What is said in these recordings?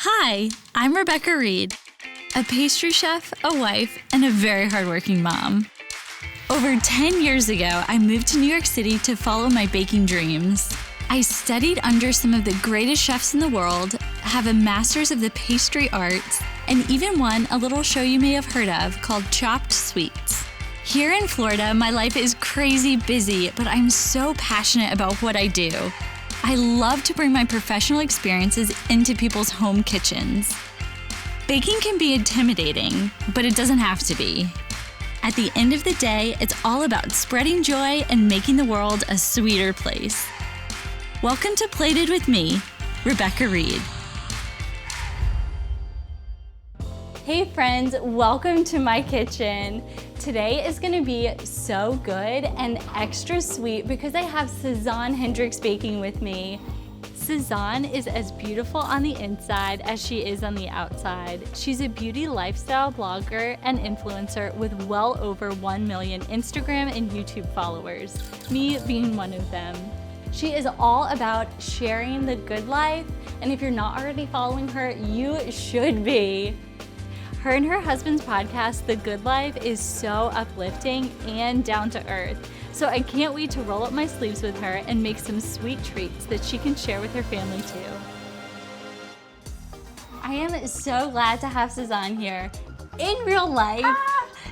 Hi, I'm Rebecca Reed, a pastry chef, a wife, and a very hardworking mom. Over 10 years ago, I moved to New York City to follow my baking dreams. I studied under some of the greatest chefs in the world, have a master's of the pastry arts, and even won a little show you may have heard of called Chopped Sweets. Here in Florida, my life is crazy busy, but I'm so passionate about what I do. I love to bring my professional experiences into people's home kitchens. Baking can be intimidating, but it doesn't have to be. At the end of the day, it's all about spreading joy and making the world a sweeter place. Welcome to Plated with me, Rebecca Reed. Hey friends, welcome to my kitchen. Today is gonna be so good and extra sweet because I have Sazan Hendrix baking with me. Sazan is as beautiful on the inside as she is on the outside. She's a beauty lifestyle blogger and influencer with well over 1 million Instagram and YouTube followers, me being one of them. She is all about sharing the good life, and if you're not already following her, you should be. Her and her husband's podcast, The Good Life, is so uplifting and down to earth. So I can't wait to roll up my sleeves with her and make some sweet treats that she can share with her family too. I am so glad to have Sazan here in real life.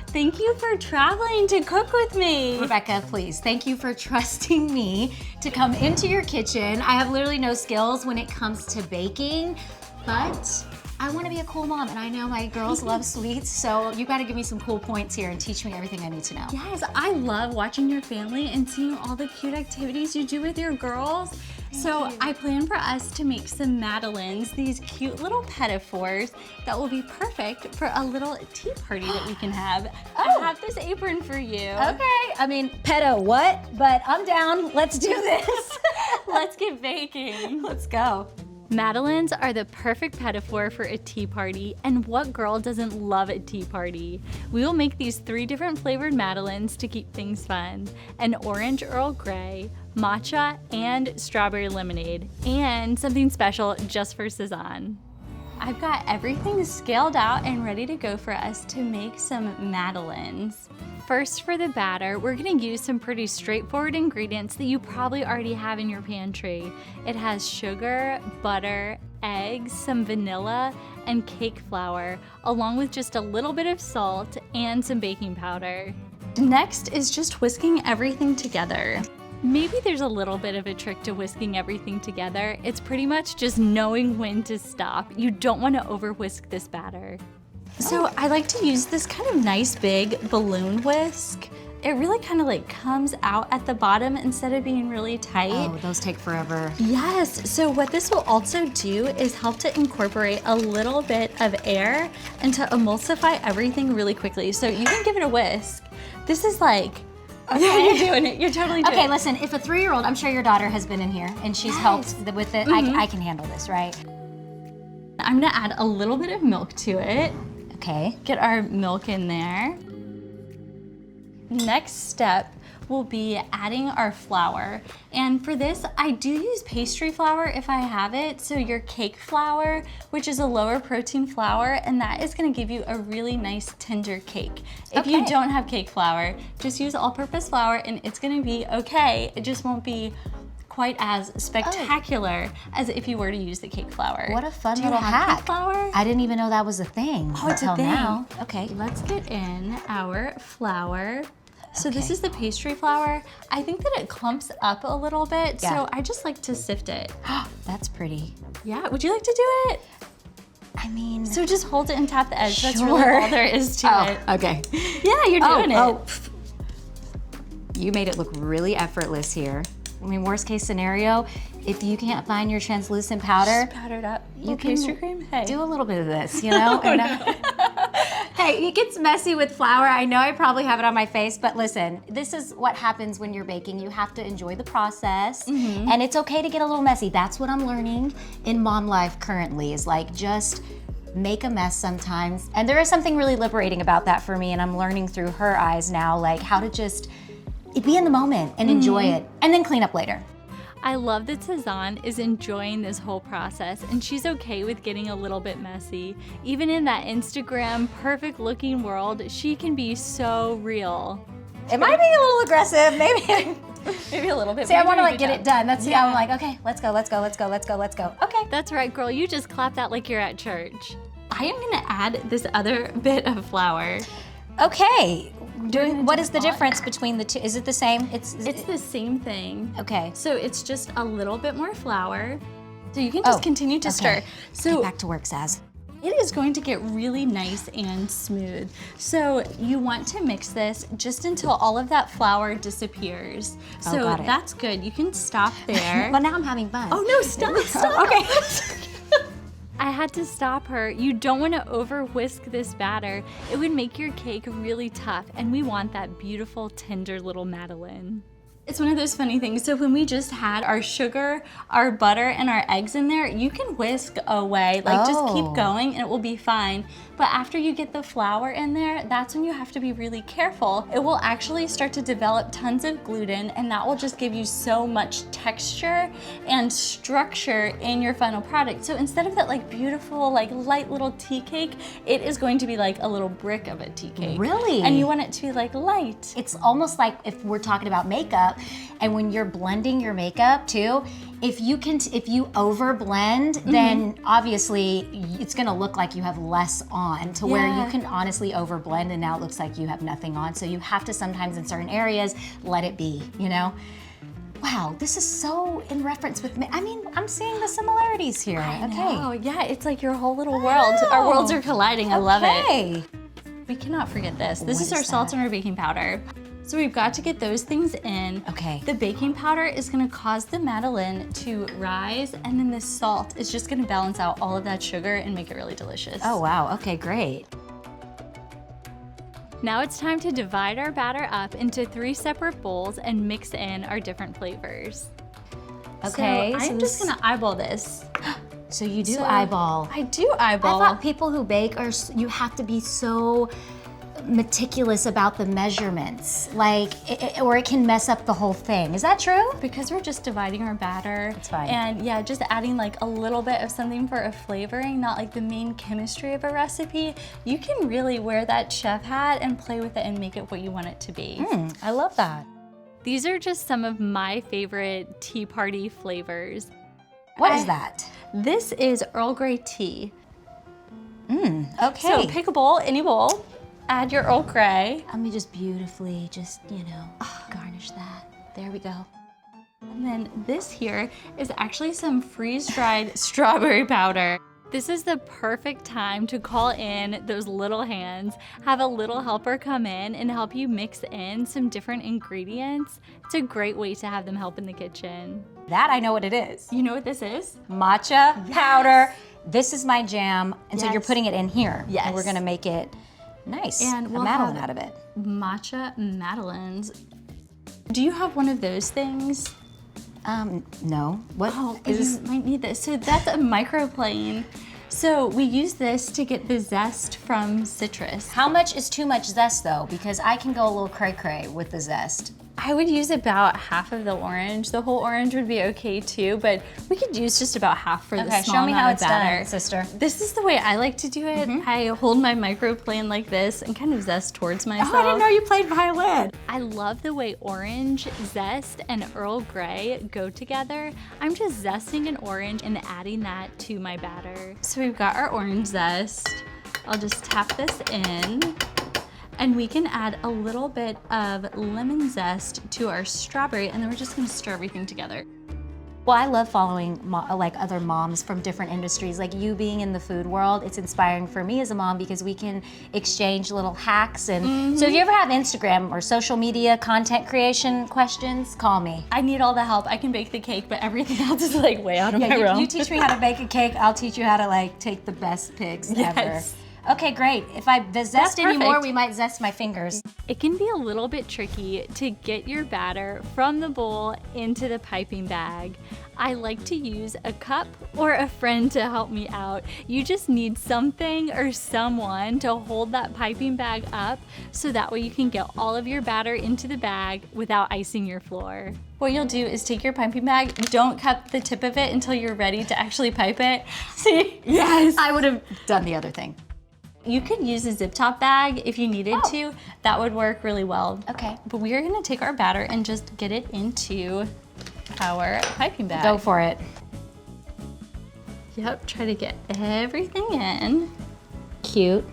Thank you for traveling to cook with me. Rebecca, please, thank you for trusting me to come into your kitchen. I have literally no skills when it comes to baking, but I want to be a cool mom, and I know my girls love sweets, so you got to give me some cool points here and teach me everything I need to know. Yes, I love watching your family and seeing all the cute activities you do with your girls. I plan for us to make some madeleines, these cute little pinafores that will be perfect for a little tea party that we can have. I have this apron for you. Okay, I mean, pedo what? But I'm down, let's do this. Let's get baking. Let's go. Madeleines are the perfect pinafore for a tea party, and what girl doesn't love a tea party? We will make these 3 different flavored madeleines to keep things fun: an orange Earl Grey, matcha, and strawberry lemonade, and something special just for Sazan. I've got everything scaled out and ready to go for us to make some madeleines. First, for the batter, we're gonna use some pretty straightforward ingredients that you probably already have in your pantry. It has sugar, butter, eggs, some vanilla, and cake flour, along with just a little bit of salt and some baking powder. Next is just whisking everything together. Maybe there's a little bit of a trick to whisking everything together. It's pretty much just knowing when to stop. You don't want to over whisk this batter. So I like to use this kind of nice big balloon whisk. It really kind of like comes out at the bottom instead of being really tight. Oh, those take forever. Yes, so what this will also do is help to incorporate a little bit of air and to emulsify everything really quickly. So you can give it a whisk. This is like, okay, you're doing it, you're totally doing it. Okay, listen, if a 3-year-old, I'm sure your daughter has been in here and she's helped with it, I can handle this, right? I'm gonna add a little bit of milk to it. Okay. Get our milk in there. Next step will be adding our flour. And for this, I do use pastry flour if I have it. So your cake flour, which is a lower protein flour, and that is gonna give you a really nice tender cake. If you don't have cake flour, just use all-purpose flour and it's gonna be okay. It just won't be quite as spectacular as if you were to use the cake flour. What a fun Do you little have hack. Cake flour? I didn't even know that was a thing. Oh, it's a thing. Now. Okay. Let's get in our flour. So this is the pastry flour. I think that it clumps up a little bit, so I just like to sift it. That's pretty. Yeah, would you like to do it? I mean, so just hold it and tap the edge. Sure. That's really all there is to it. Okay. Yeah, you're doing it. You made it look really effortless here. I mean, worst case scenario, if you can't find your translucent powder, just powdered up. You can pastry cream. Hey, do a little bit of this, you know? Hey, it gets messy with flour. I know I probably have it on my face, but listen, this is what happens when you're baking. You have to enjoy the process, and it's okay to get a little messy. That's what I'm learning in mom life currently, is like just make a mess sometimes. And there is something really liberating about that for me, and I'm learning through her eyes now, like how to just be in the moment and enjoy it, and then clean up later. I love that Sazan is enjoying this whole process and she's okay with getting a little bit messy. Even in that Instagram perfect looking world, she can be so real. Am I being a little aggressive? Maybe. Maybe a little bit. See, I want to like get it done. That's how I'm like, okay, let's go. Okay. That's right, girl. You just clap that like you're at church. I am gonna add this other bit of flour. Okay. What is the difference between the two? Is it the same? It's the same thing. Okay. So it's just a little bit more flour. So you can just continue to stir. So get back to work, Saz. It is going to get really nice and smooth. So you want to mix this just until all of that flour disappears. So got it. That's good. You can stop there. Well, now I'm having fun. Oh no, stop. Okay. I had to stop her. You don't want to over whisk this batter. It would make your cake really tough, and we want that beautiful, tender little Madeleine. It's one of those funny things. So when we just had our sugar, our butter, and our eggs in there, you can whisk away. Like just keep going and it will be fine. But after you get the flour in there, that's when you have to be really careful. It will actually start to develop tons of gluten, and that will just give you so much texture and structure in your final product. So instead of that like beautiful, like light little tea cake, it is going to be like a little brick of a tea cake. Really? And you want it to be like light. It's almost like if we're talking about makeup, and when you're blending your makeup too, if you over blend, then obviously it's gonna look like you have less on to where you can honestly over blend and now it looks like you have nothing on. So you have to sometimes in certain areas, let it be, you know? Wow, this is so in reference with me. I mean, I'm seeing the similarities here. Oh, yeah, it's like your whole little world. Our worlds are colliding, I love it. We cannot forget this. This is our salt and our baking powder. So we've got to get those things in. Okay. The baking powder is gonna cause the Madeleine to rise, and then the salt is just gonna balance out all of that sugar and make it really delicious. Oh wow, okay, great. Now it's time to divide our batter up into 3 separate bowls and mix in our different flavors. Okay, so I'm just gonna eyeball this. So you do eyeball. I do eyeball. I thought people who bake you have to be so meticulous about the measurements, like, or it can mess up the whole thing. Is that true? Because we're just dividing our batter. It's fine. And yeah, just adding like a little bit of something for a flavoring, not like the main chemistry of a recipe. You can really wear that chef hat and play with it and make it what you want it to be. I love that. These are just some of my favorite tea party flavors. What is that? This is Earl Grey tea. Okay. So pick a bowl, any bowl. Add your Earl Grey. Let me just beautifully garnish that. There we go. And then this here is actually some freeze-dried strawberry powder. This is the perfect time to call in those little hands, have a little helper come in and help you mix in some different ingredients. It's a great way to have them help in the kitchen. That I know what it is. You know what this is? Matcha powder. This is my jam. And so you're putting it in here. Yes. And we're gonna make it nice. And we'll a Madeleine have out of it. Matcha Madeleines. Do you have one of those things? No. What You might need this. So that's a microplane. So we use this to get the zest from citrus. How much is too much zest though? Because I can go a little cray-cray with the zest. I would use about half of the orange. The whole orange would be okay too, but we could use just about half for the small show me how amount it's of batter. done, sister. This is the way I like to do it. I hold my microplane like this and kind of zest towards myself. Oh, I didn't know you played violin. I love the way orange zest and Earl Grey go together. I'm just zesting an orange and adding that to my batter. So we've got our orange zest. I'll just tap this in. And we can add a little bit of lemon zest to our strawberry, and then we're just gonna stir everything together. Well, I love following like other moms from different industries. Like you being in the food world, it's inspiring for me as a mom because we can exchange little hacks. And so if you ever have Instagram or social media content creation questions, call me. I need all the help. I can bake the cake, but everything else is like way out of my realm. You teach me how to bake a cake, I'll teach you how to like take the best pics ever. Okay, great. If I zest anymore, we might zest my fingers. It can be a little bit tricky to get your batter from the bowl into the piping bag. I like to use a cup or a friend to help me out. You just need something or someone to hold that piping bag up so that way you can get all of your batter into the bag without icing your floor. What you'll do is take your piping bag, don't cut the tip of it until you're ready to actually pipe it. See? Yes. I would have done the other thing. You could use a zip top bag if you needed to. That would work really well. Okay. But we are gonna take our batter and just get it into our piping bag. Go for it. Yep, try to get everything in. Cute.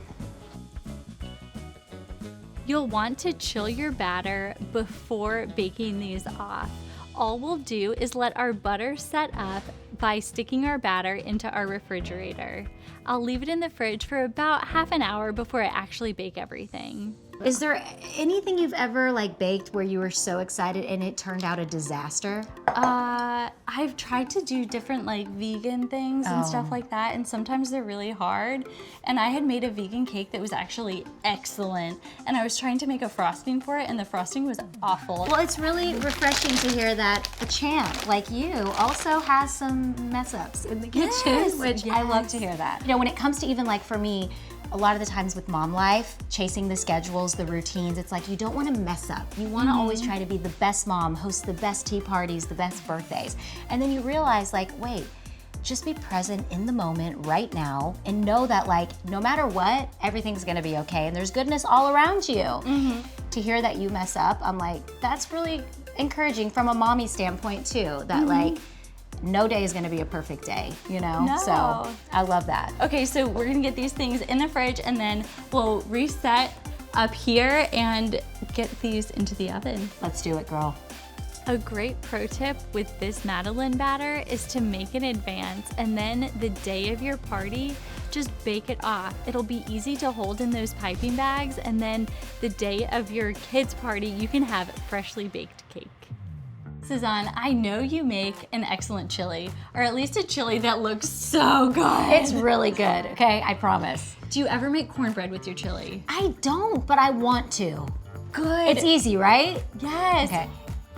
You'll want to chill your batter before baking these off. All we'll do is let our butter set up by sticking our batter into our refrigerator. I'll leave it in the fridge for about half an hour before I actually bake everything. Is there anything you've ever like baked where you were so excited and it turned out a disaster? I've tried to do different like vegan things and stuff like that, and sometimes they're really hard. And I had made a vegan cake that was actually excellent, and I was trying to make a frosting for it, and the frosting was awful. Well, it's really refreshing to hear that a champ like you also has some mess ups in the kitchen, which I love to hear that. You know, when it comes to even like for me, a lot of the times with mom life, chasing the schedules, the routines, it's like you don't want to mess up. You want to always try to be the best mom, host the best tea parties, the best birthdays. And then you realize like, wait, just be present in the moment right now and know that like, no matter what, everything's gonna be okay and there's goodness all around you. To hear that you mess up, I'm like, that's really encouraging from a mommy standpoint too, that like, no day is gonna be a perfect day, you know? No. So I love that. Okay, so we're gonna get these things in the fridge and then we'll reset up here and get these into the oven. Let's do it, girl. A great pro tip with this Madeleine batter is to make in advance, and then the day of your party, just bake it off. It'll be easy to hold in those piping bags, and then the day of your kids' party, you can have freshly baked cake. Sazan, I know you make an excellent chili, or at least a chili that looks so good. It's really good, okay? I promise. Do you ever make cornbread with your chili? I don't, but I want to. Good. It's easy, right? Yes. Okay.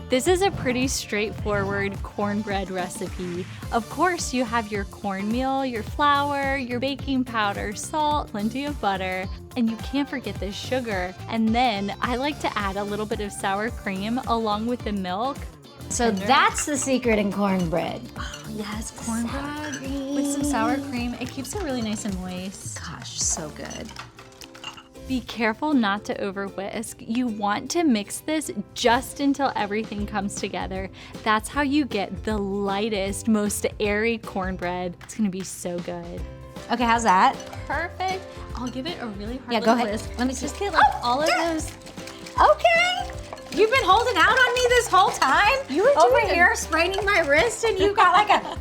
This is a pretty straightforward cornbread recipe. Of course, you have your cornmeal, your flour, your baking powder, salt, plenty of butter, and you can't forget the sugar. And then I like to add a little bit of sour cream along with the milk. So that's the secret in cornbread. Oh, yes, cornbread with some sour cream. It keeps it really nice and moist. Gosh, so good. Be careful not to over whisk. You want to mix this just until everything comes together. That's how you get the lightest, most airy cornbread. It's gonna be so good. Okay, how's that? Perfect. I'll give it a really hard go little ahead. whisk. Let me just see. get like all of those. Okay. You've been holding out on me this whole time? You were over doing here spraining my wrist and you got like a,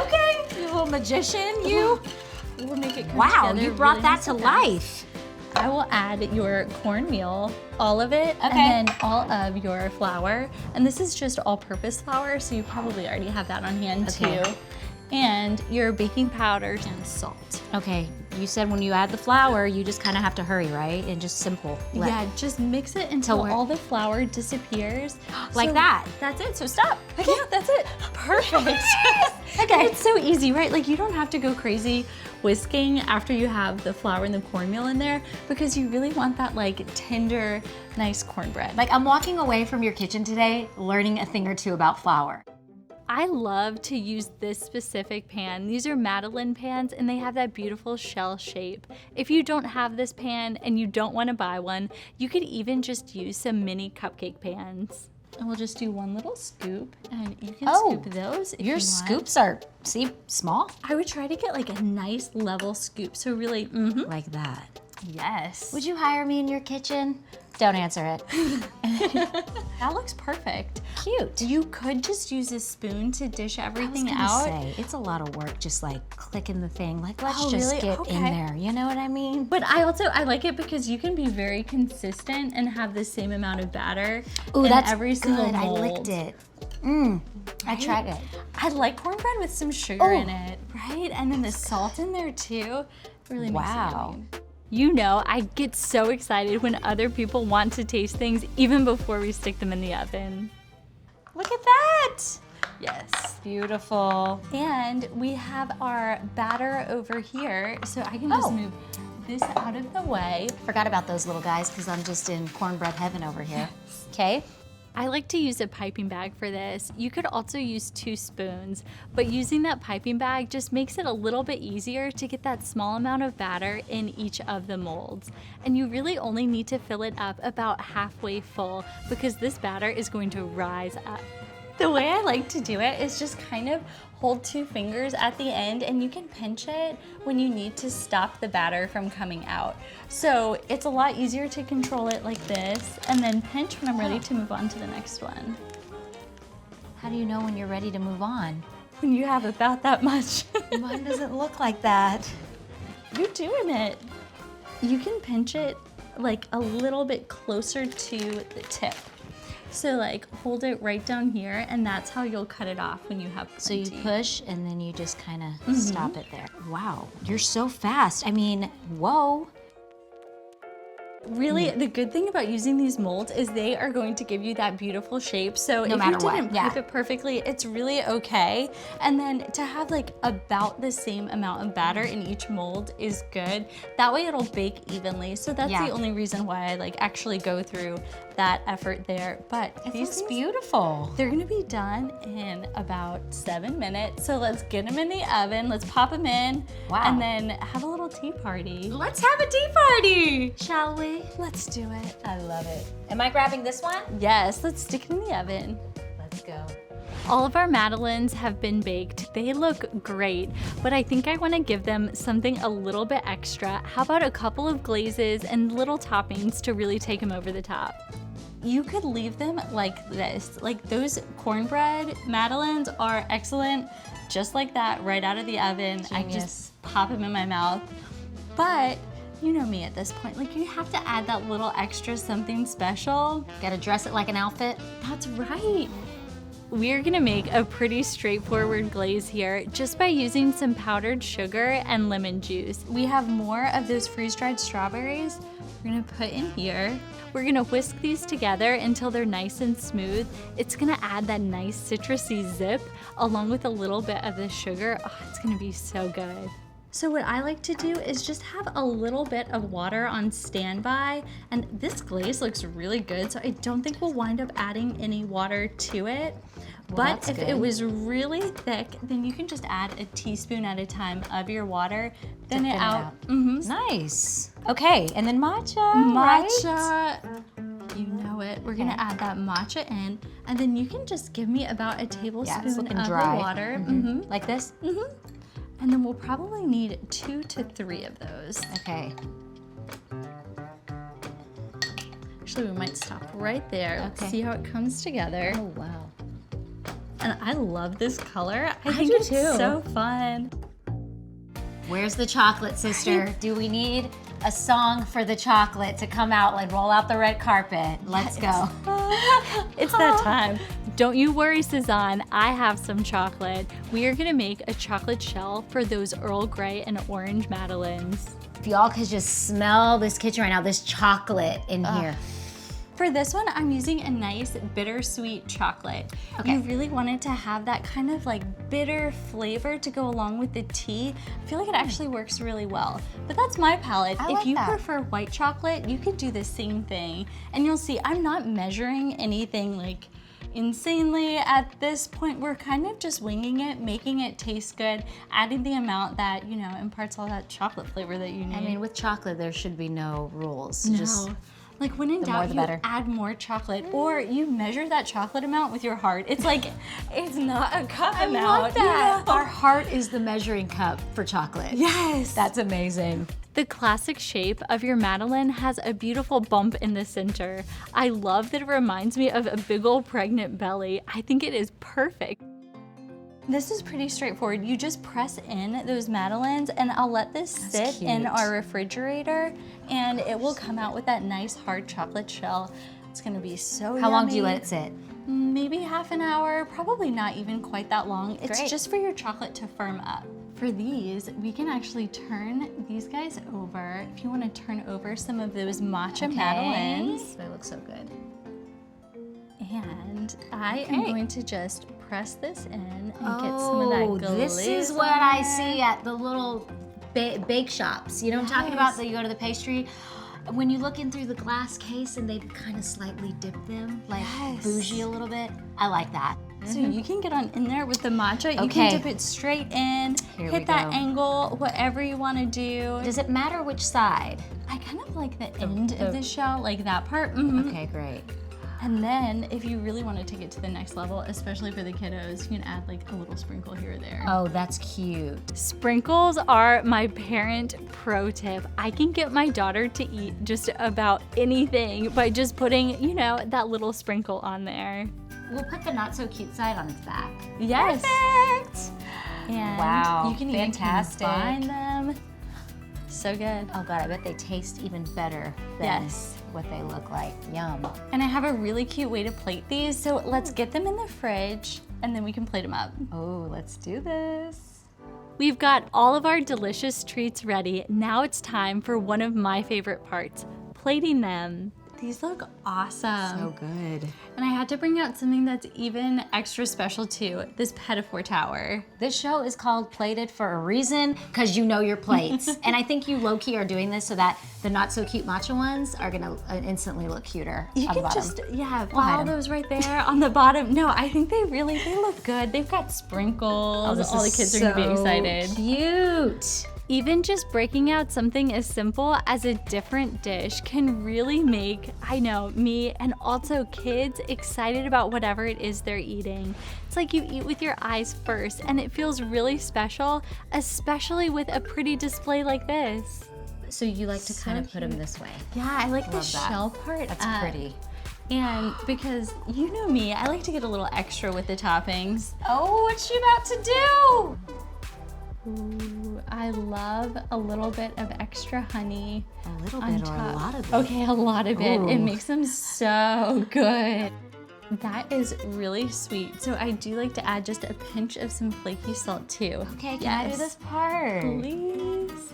okay, you little magician, you. We'll make it come Wow, together you brought really that nice to and fast. life. I will add your cornmeal, all of it, Okay. and then all of your flour. And this is just all-purpose flour, so you probably already have that on hand Okay. too. And your baking powder and salt. Okay, you said when you add the flour, you just kind of have to hurry, right? And just simple. Yeah, just mix it until where- all the flour disappears. Like So that. That's it, so stop. Yeah, that's it. Perfect. Okay. It's so easy, right? Like you don't have to go crazy whisking after you have the flour and the cornmeal in there because you really want that like tender, nice cornbread. Like I'm walking away from your kitchen today learning a thing or two about flour. I love to use this specific pan. These are Madeleine pans and they have that beautiful shell shape. If you don't have this pan and you don't want to buy one, you could even just use some mini cupcake pans. And we'll just do one little scoop and you can scoop those if you Your want. scoops are, see, small? I would try to get like a nice level scoop. So really, Like that. yes. Would you hire me in your kitchen? Don't answer it. That looks perfect. Cute. You could just use a spoon to dish everything I was out. gonna say, it's a lot of work just like clicking the thing. Like let's Oh, just really? get in Okay. there. You know what I mean? But I like it because you can be very consistent and have the same amount of batter Ooh, in that's every single good. mold. I licked it. I tried it. I like cornbread with some sugar in it, right? And then the salt in there too. Really makes it Wow. yummy. You know, I get so excited when other people want to taste things even before we stick them in the oven. Look at that. Yes. Beautiful. And we have our batter over here, so I can just move this out of the way. Forgot about those little guys because I'm just in cornbread heaven over here. Okay. I like to use a piping bag for this. You could also use 2 spoons, but using that piping bag just makes it a little bit easier to get that small amount of batter in each of the molds. And you really only need to fill it up about halfway full because this batter is going to rise up. The way I like to do it is just kind of hold 2 fingers at the end, and you can pinch it when you need to stop the batter from coming out. So it's a lot easier to control it like this, and then pinch when I'm ready to move on to the next one. How do you know when you're ready to move on? When you have about that much. Mine doesn't look like that. You're doing it. You can pinch it like a little bit closer to the tip. So like hold it right down here, and that's how you'll cut it off when you have plenty. So you push and then you just kind of stop it there. Wow, you're so fast. I mean, whoa. Really, the good thing about using these molds is they are going to give you that beautiful shape. So if you didn't pipe it perfectly, it's really okay. And then to have like about the same amount of batter in each mold is good. That way it'll bake evenly. So that's the only reason why I like actually go through that effort there. But These beautiful. They're gonna be done in about 7 minutes. So let's get them in the oven. Let's pop them in. Wow. And then have a little tea party. Let's have a tea party, shall we? Let's do it. I love it. Am I grabbing this one? Yes, let's stick it in the oven. Let's go. All of our madeleines have been baked. They look great, but I think I want to give them something a little bit extra. How about a couple of glazes and little toppings to really take them over the top? You could leave them like this. Like those cornbread madeleines are excellent, just like that, right out of the oven. Genius. I just pop them in my mouth. But you know me at this point, like you have to add that little extra something special. Gotta dress it like an outfit. That's right. We're gonna make a pretty straightforward glaze here just by using some powdered sugar and lemon juice. We have more of those freeze-dried strawberries we're gonna put in here. We're gonna whisk these together until they're nice and smooth. It's gonna add that nice citrusy zip along with a little bit of the sugar. Oh, it's gonna be so good. So what I like to do is just have a little bit of water on standby, and this glaze looks really good, so I don't think we'll wind up adding any water to it. Well, but if it was really thick, then you can just add a teaspoon at a time of your water, thin it out. Nice. Okay, and then matcha, Matcha, right? you know it. We're gonna add that matcha in, and then you can just give me about a tablespoon it's looking of dry. the water. Like this? And then we'll probably need 2 to 3 of those. Okay. Actually, we might stop right there. Let's Okay. see how it comes together. Oh, wow. And I love this color. I do think it's too. so fun. Where's the chocolate, sister? Do we need a song for the chocolate to come out, like roll out the red carpet? Let's go. It's that time. Don't you worry, Sazan. I have some chocolate. We are gonna make a chocolate shell for those Earl Grey and orange madeleines. If y'all could just smell this kitchen right now, this chocolate in here. For this one, I'm using a nice bittersweet chocolate. Okay. You really want it to have that kind of like bitter flavor to go along with the tea. I feel like it actually works really well. But that's my palate. I If like you that. prefer white chocolate, you could do the same thing. And you'll see, I'm not measuring anything like insanely at this point. We're kind of just winging it, making it taste good, adding the amount that, you know, imparts all that chocolate flavor that you need. I mean, with chocolate, there should be no rules. No. Just Like when in the more doubt, the you better. add more chocolate, or you measure that chocolate amount with your heart. It's like, it's not a cup amount. love that. You know? Our heart is the measuring cup for chocolate. Yes. That's amazing. The classic shape of your madeleine has a beautiful bump in the center. I love that it reminds me of a big old pregnant belly. I think it is perfect. This is pretty straightforward. You just press in those madeleines, and I'll let this sit in cute. our refrigerator, and it will come out with that nice hard chocolate shell. It's gonna be so How long do you yummy. let it sit? Maybe half an hour, probably not even quite that long. It's Great. just for your chocolate to firm up. For these, we can actually turn these guys over. If you want to turn over some of those matcha madeleines. They look so good. And I am going to just press this in and get some of that glaze. This is what I see at the little bake shops. You know what I'm talking about? That you go to the pastry. when you look in through the glass case and they kind of slightly dip them, like bougie a little bit. I like that. So you can get on in there with the matcha. You Okay. can dip it straight in, Here we hit that go. angle, whatever you want to do. Does it matter which side? I kind of like the end of the shell, like that part. Mhm. Okay, great. And then if you really want to take it to the next level, especially for the kiddos, you can add like a little sprinkle here or there. Oh, that's cute. Sprinkles are my parent pro tip. I can get my daughter to eat just about anything by just putting, you know, that little sprinkle on there. We'll put the not so cute side on its back. Yes. Perfect. And Wow, you can even fantastic. combine them. So good. Oh God, I bet they taste even better than what they look like. Yum. And I have a really cute way to plate these, so let's get them in the fridge and then we can plate them up. Oh, let's do this. We've got all of our delicious treats ready. Now it's time for one of my favorite parts, plating them. These look awesome. So good. And I had to bring out something that's even extra special too, this pedophore tower. This show is called Plated for a reason, because you know your plates. And I think you low-key are doing this so that the not so cute matcha ones are gonna instantly look cuter You on the can bottom. just, yeah, hide follow 'em. those right there on the bottom. No, I think they look good. They've got sprinkles. this All the is kids are gonna be so excited. Cute. Even just breaking out something as simple as a different dish can really make, I know, me and also kids excited about whatever it is they're eating. It's like you eat with your eyes first and it feels really special, especially with a pretty display like this. So you like to So kind of put them cute. this way. Yeah, I like the Love that. shell part. That's pretty. And because you know me, I like to get a little extra with the toppings. Oh, what's she about to do? Ooh, I love a little bit of extra honey. A little on bit or a top. lot of it? Okay, a lot of it. It Ooh. makes them so good. That is really sweet. So I do like to add just a pinch of some flaky salt too. Okay, can I do this part? Please.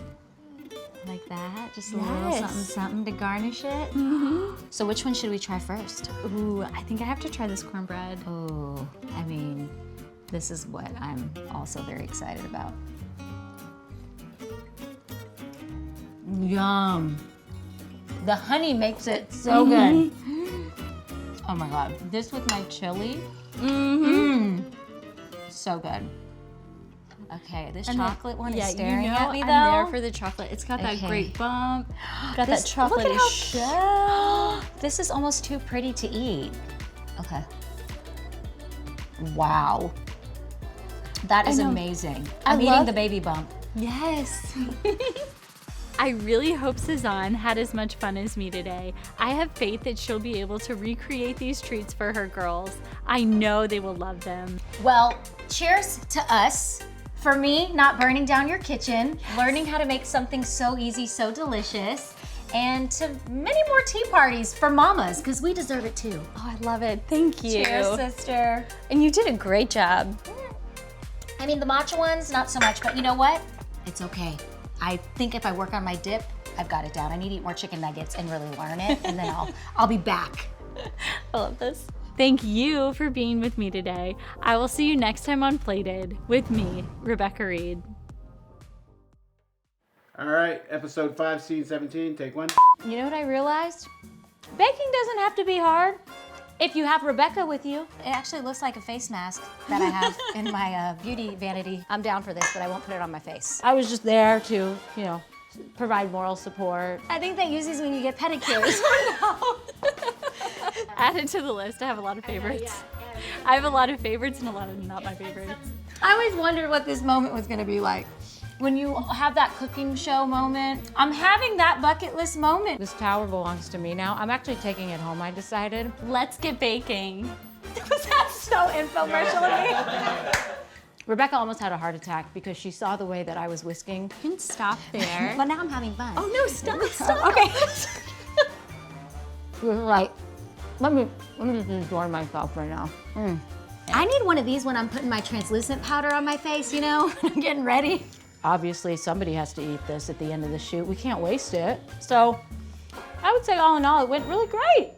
Like that, just a little Yes. something, something to garnish it. So which one should we try first? Ooh, I think I have to try this cornbread. Oh, I mean, this is what I'm also very excited about. Yum. The honey makes it so good. Oh my God, this with my chili. So good. Okay, this And then- chocolate one yeah, is staring you know, at me though. I'm there for the chocolate. It's got that Okay. great bump. Got This- that chocolate look at how shell. This is almost too pretty to eat. Okay. Wow. That is I know. amazing. I I'm eating love- the baby bump. Yes. I really hope Sazan had as much fun as me today. I have faith that she'll be able to recreate these treats for her girls. I know they will love them. Well, cheers to us. For me, not burning down your kitchen, learning how to make something so easy, so delicious, and to many more tea parties for mamas, because we deserve it too. Oh, I love it. Thank you. Cheers, sister. And you did a great job. I mean, the matcha ones, not so much, but you know what? It's okay. I think if I work on my dip, I've got it down. I need to eat more chicken nuggets and really learn it, and then I'll be back. I love this. Thank you for being with me today. I will see you next time on Plated with me, Rebecca Reed. All right, episode 5, scene 17, take one. You know what I realized? Baking doesn't have to be hard if you have Rebecca with you. It actually looks like a face mask that I have in my beauty vanity. I'm down for this, but I won't put it on my face. I was just there to, you know, provide moral support. I think they use these when you get pedicures. Add it to the list. I have a lot of favorites. I have a lot of favorites and a lot of not my favorites. I always wondered what this moment was gonna be like. When you have that cooking show moment, I'm having that bucket list moment. This tower belongs to me now. I'm actually taking it home, I decided. Let's get baking. Was that so infomercial of me? Rebecca almost had a heart attack because she saw the way that I was whisking. You can stop there. But now I'm having fun. Oh no, stop, stop. Okay. She was like, let me just enjoy myself right now. I need one of these when I'm putting my translucent powder on my face, you know, when I'm getting ready. Obviously, somebody has to eat this at the end of the shoot. We can't waste it. So I would say all in all, it went really great.